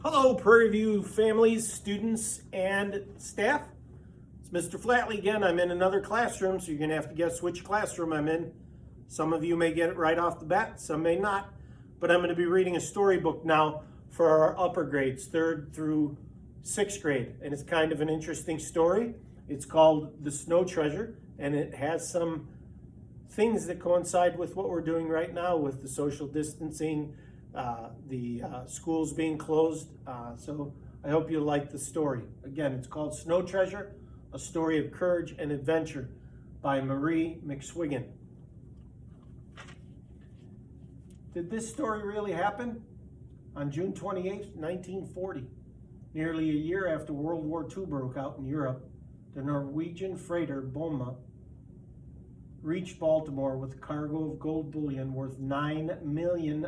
Hello, Prairie View families, students, and staff. It's Mr. Flatley again. I'm in another classroom, so you're going to have to guess which classroom I'm in. Some of you may get it right off the bat, some may not. But I'm going to be reading a storybook now for our upper grades, 3rd through 6th grade. And it's kind of an interesting story. It's called The Snow Treasure, and it has some things that coincide with what we're doing right now with the social distancing, the schools being closed. So I hope you like the story. Again, it's called Snow Treasure, a story of courage and adventure by Marie McSwiggan. Did this story really happen? On June 28, 1940, nearly a year after World War II broke out in Europe, the Norwegian freighter Boma reached Baltimore with a cargo of gold bullion worth $9 million.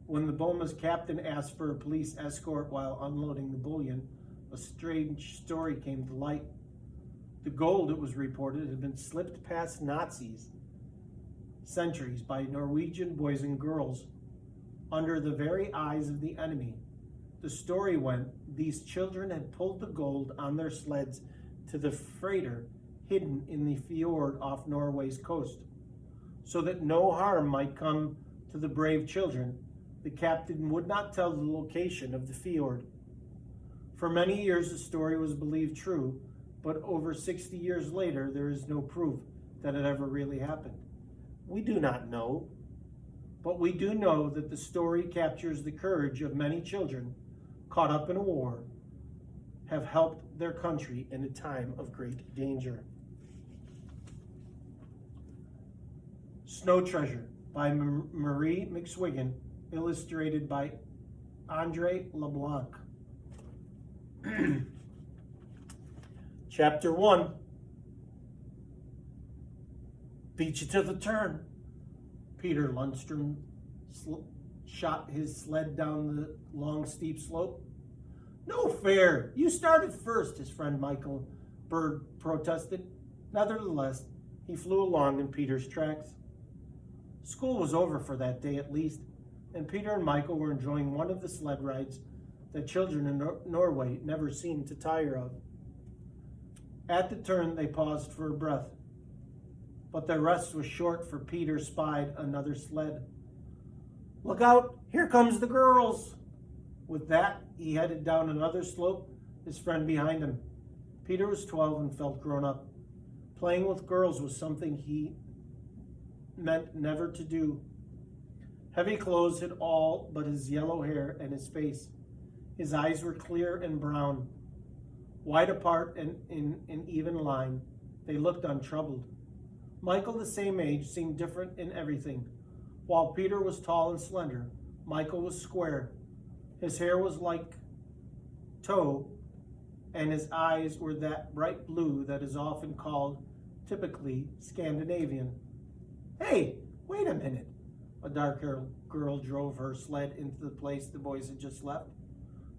When the Boma's captain asked for a police escort while unloading the bullion, a strange story came to light. The gold, it was reported, had been slipped past Nazis sentries by Norwegian boys and girls under the very eyes of the enemy. The story went, these children had pulled the gold on their sleds to the freighter hidden in the fjord off Norway's coast. So that no harm might come to the brave children, the captain would not tell the location of the fjord. For many years the story was believed true, but over 60 years later there is no proof that it ever really happened. We do not know, but we do know that the story captures the courage of many children caught up in a war, have helped their country in a time of great danger. Snow Treasure by Marie McSwiggan, illustrated by Andre LeBlanc. Chapter 1. Beat you to the turn. Peter Lundstrom shot his sled down the long, steep slope. No fair. You started first, his friend Michael Bird protested. Nevertheless, he flew along in Peter's tracks. School was over for that day at least, and Peter and Michael were enjoying one of the sled rides that children in Norway never seemed to tire of. At the turn, they paused for a breath, but their rest was short, for Peter spied another sled. Look out, here comes the girls. With that, he headed down another slope, his friend behind him. Peter was 12 and felt grown up. Playing with girls was something he meant never to do. Heavy clothes hid all but his yellow hair and his face. His eyes were clear and brown, wide apart and in an even line. They looked untroubled. Michael, the same age, seemed different in everything. While Peter was tall and slender, Michael was square. His hair was like tow, and his eyes were that bright blue that is often called typically Scandinavian. Hey, wait a minute. A dark-haired girl drove her sled into the place the boys had just left.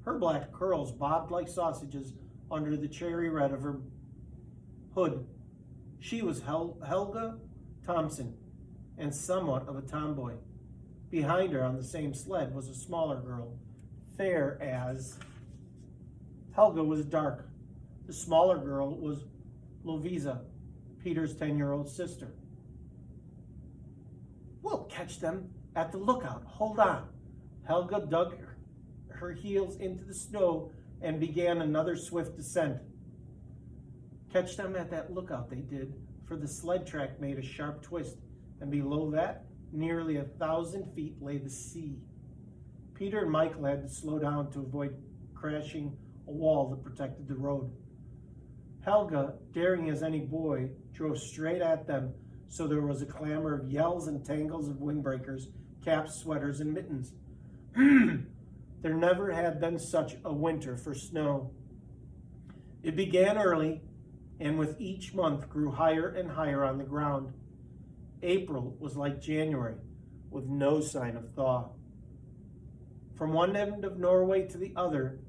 Her black curls bobbed like sausages under the cherry red of her hood. She was Helga Thompson, and somewhat of a tomboy. Behind her on the same sled was a smaller girl, fair as Helga was dark. The smaller girl was Lovisa, Peter's 10-year-old sister. We'll catch them at the lookout. Hold on. Helga dug her heels into the snow and began another swift descent. Catch them at that lookout, they did, for the sled track made a sharp twist, and below that, nearly 1,000 feet, lay the sea. Peter and Michael had to slow down to avoid crashing a wall that protected the road. Helga, daring as any boy, drove straight at them, so there was a clamor of yells and tangles of windbreakers, caps, sweaters, and mittens. There never had been such a winter for snow. It began early, and with each month grew higher and higher on the ground. April was like January, with no sign of thaw. From one end of Norway to the other,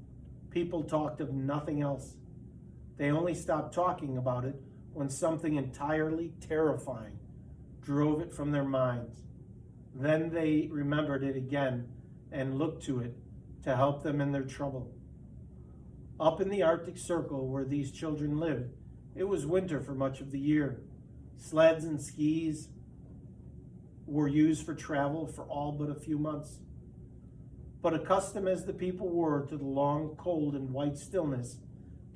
people talked of nothing else. They only stopped talking about it when something entirely terrifying drove it from their minds. Then they remembered it again and looked to it to help them in their trouble. Up in the Arctic Circle where these children lived, it was winter for much of the year. Sleds and skis were used for travel for all but a few months. But accustomed as the people were to the long, cold, and white stillness,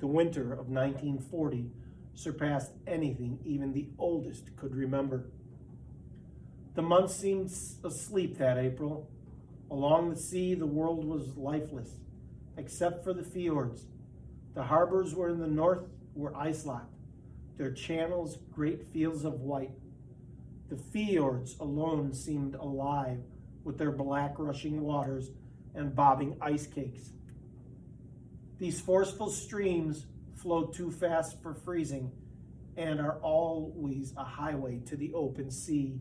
the winter of 1940 surpassed anything even the oldest could remember. The months seemed asleep that April. Along the sea, the world was lifeless, except for the fjords. The harbors in the north were ice-locked, their channels great fields of white. The fjords alone seemed alive with their black rushing waters and bobbing ice cakes. These forceful streams flow too fast for freezing and are always a highway to the open sea.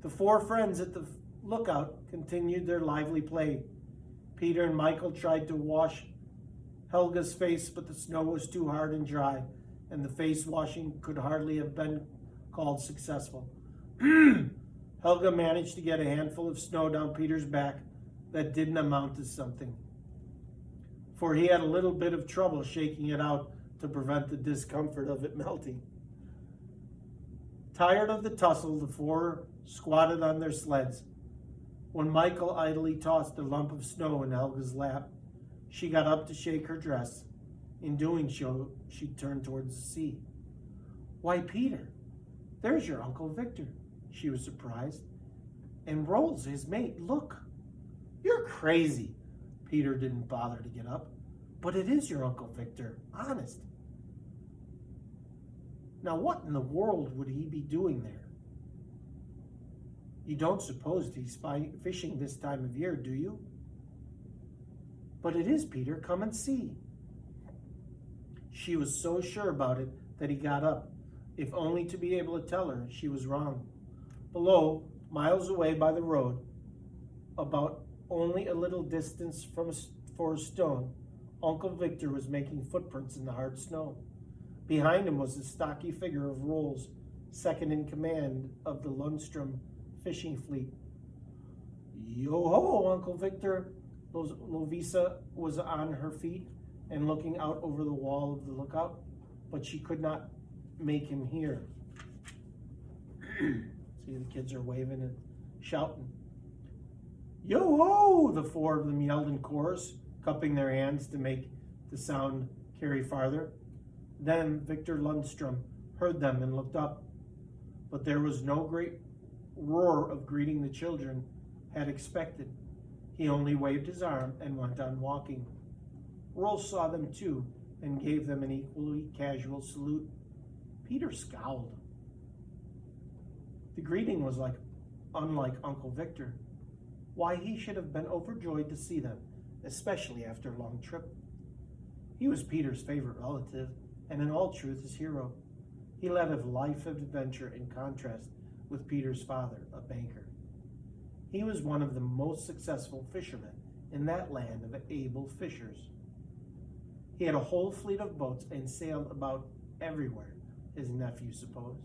The four friends at the lookout continued their lively play. Peter and Michael tried to wash Helga's face, but the snow was too hard and dry, and the face washing could hardly have been called successful. Helga managed to get a handful of snow down Peter's back that didn't amount to something, for he had a little bit of trouble shaking it out to prevent the discomfort of it melting. Tired of the tussle, the four squatted on their sleds. When Michael idly tossed a lump of snow in Helga's lap, she got up to shake her dress. In doing so, she turned towards the sea. "Why, Peter, there's your Uncle Victor," she was surprised. "And Rolls, his mate, look." "You're crazy." Peter didn't bother to get up. "But it is your Uncle Victor, honest." "Now what in the world would he be doing there?" "You don't suppose he's fishing this time of year, do you?" "But it is, Peter. Come and see." She was so sure about it that he got up, if only to be able to tell her she was wrong. Below, miles away by the road, about only a little distance for a stone, Uncle Victor was making footprints in the hard snow. Behind him was the stocky figure of Rolls, second in command of the Lundstrom fishing fleet. "Yo-ho, Uncle Victor!" Lovisa was on her feet and looking out over the wall of the lookout, but she could not make him hear. See, the kids are waving and shouting. "Yo-ho!" the four of them yelled in chorus, cupping their hands to make the sound carry farther. Then Victor Lundstrom heard them and looked up, but there was no great roar of greeting the children had expected. He only waved his arm and went on walking. Rolls saw them too and gave them an equally casual salute. Peter scowled. The greeting was unlike Uncle Victor. Why, he should have been overjoyed to see them, especially after a long trip. He was Peter's favorite relative, and in all truth his hero. He led a life of adventure in contrast with Peter's father, a banker. He was one of the most successful fishermen in that land of able fishers. He had a whole fleet of boats and sailed about everywhere, his nephew supposed.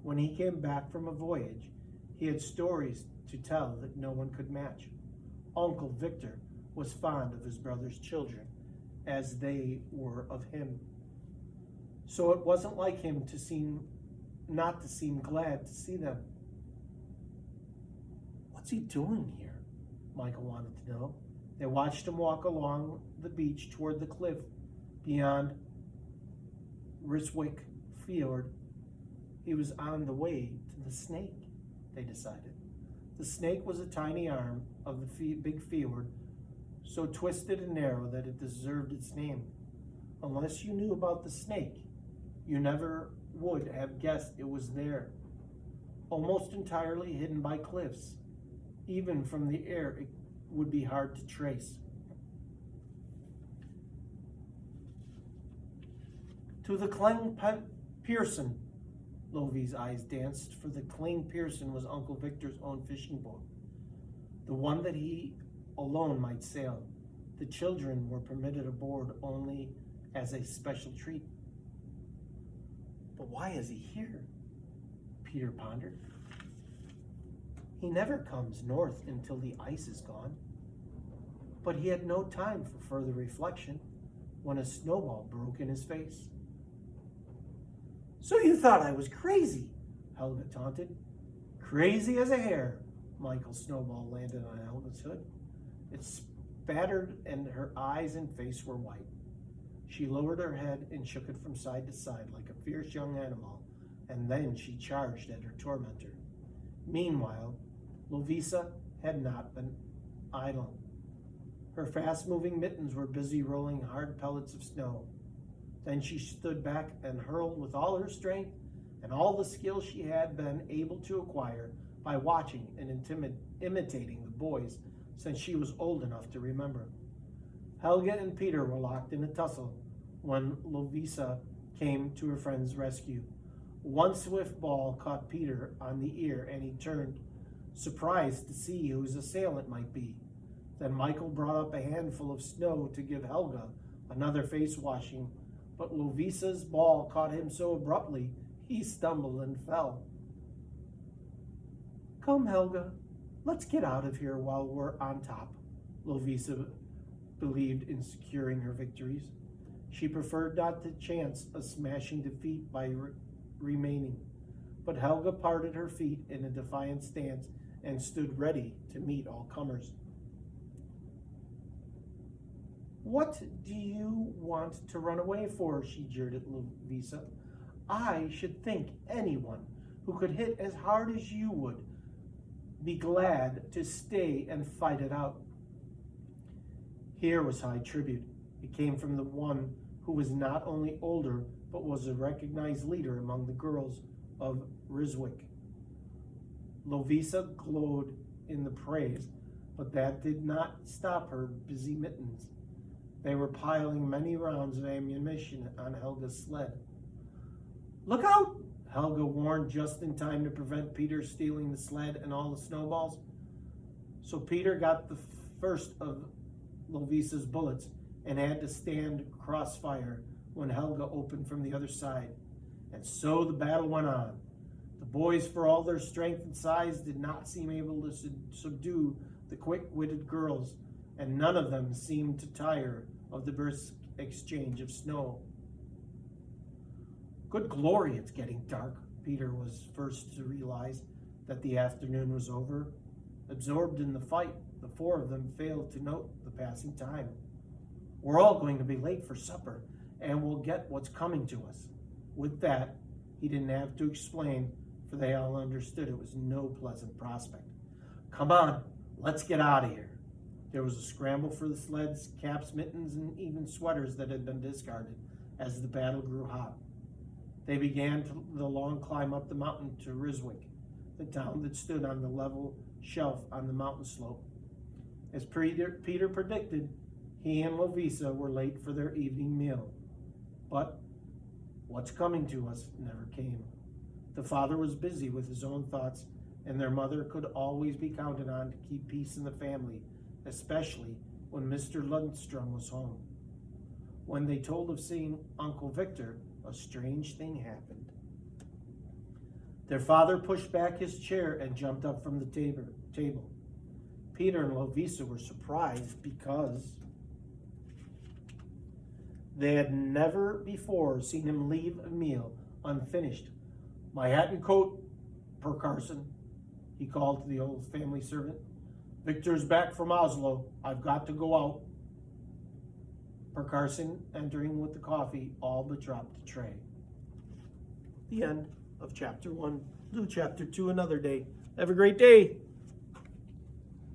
When he came back from a voyage, he had stories to tell that no one could match. Uncle Victor was fond of his brother's children, as they were of him. So it wasn't like him not to seem glad to see them. "What's he doing here?" Michael wanted to know. They watched him walk along the beach toward the cliff beyond Riswick Fjord. He was on the way to the Snake, they decided. The Snake was a tiny arm of the big fjord, so twisted and narrow that it deserved its name. Unless you knew about the Snake, you never would have guessed it was there. Almost entirely hidden by cliffs. Even from the air, it would be hard to trace. To the Cling Pearson, Lovey's eyes danced, for the Cling Pearson was Uncle Victor's own fishing boat, the one that he alone might sail. The children were permitted aboard only as a special treat. But why is he here? Peter pondered. He never comes north until the ice is gone. But he had no time for further reflection when a snowball broke in his face. "So you thought I was crazy," Helga taunted. "Crazy as a hare." Michael's snowball landed on Helga's hood. It spattered, and her eyes and face were white. She lowered her head and shook it from side to side like a fierce young animal, and then she charged at her tormentor. Meanwhile, Lovisa had not been idle. Her fast-moving mittens were busy rolling hard pellets of snow. Then she stood back and hurled with all her strength and all the skill she had been able to acquire by watching and imitating the boys since she was old enough to remember. Helga and Peter were locked in a tussle when Lovisa came to her friend's rescue. One swift ball caught Peter on the ear, and he turned, surprised to see who his assailant might be. Then Michael brought up a handful of snow to give Helga another face washing, but Lovisa's ball caught him so abruptly he stumbled and fell. "Come, Helga, let's get out of here while we're on top," Lovisa believed in securing her victories. She preferred not to chance a smashing defeat by remaining, but Helga parted her feet in a defiant stance and stood ready to meet all comers. "What do you want to run away for?" she jeered at Lovisa. "I should think anyone who could hit as hard as you would be glad to stay and fight it out." Here was high tribute. It came from the one who was not only older, but was a recognized leader among the girls of Ryswick. Lovisa glowed in the praise, but that did not stop her busy mittens. They were piling many rounds of ammunition on Helga's sled. "Look out!" Helga warned just in time to prevent Peter stealing the sled and all the snowballs. So Peter got the first of Lovisa's bullets and had to stand crossfire when Helga opened from the other side. And so the battle went on. The boys, for all their strength and size, did not seem able to subdue the quick-witted girls, and none of them seemed to tire of the brisk exchange of snow. "Good glory, it's getting dark." Peter was first to realize that the afternoon was over. Absorbed in the fight, the four of them failed to note the passing time. "We're all going to be late for supper, and we'll get what's coming to us." With that, he didn't have to explain, for they all understood it was no pleasant prospect. "Come on, let's get out of here." There was a scramble for the sleds, caps, mittens, and even sweaters that had been discarded as the battle grew hot. They began the long climb up the mountain to Ryswick, the town that stood on the level shelf on the mountain slope. As Peter predicted, he and Lovisa were late for their evening meal. But what's coming to us never came. The father was busy with his own thoughts, and their mother could always be counted on to keep peace in the family, especially when Mr. Lundstrom was home. When they told of seeing Uncle Victor, a strange thing happened. Their father pushed back his chair and jumped up from the table. Peter and Lovisa were surprised because they had never before seen him leave a meal unfinished. "My hat and coat, Percarson," he called to the old family servant. "Victor's back from Oslo. I've got to go out." Percarson, entering with the coffee, all but dropped the tray. The end of chapter 1. Do chapter 2 another day. Have a great day.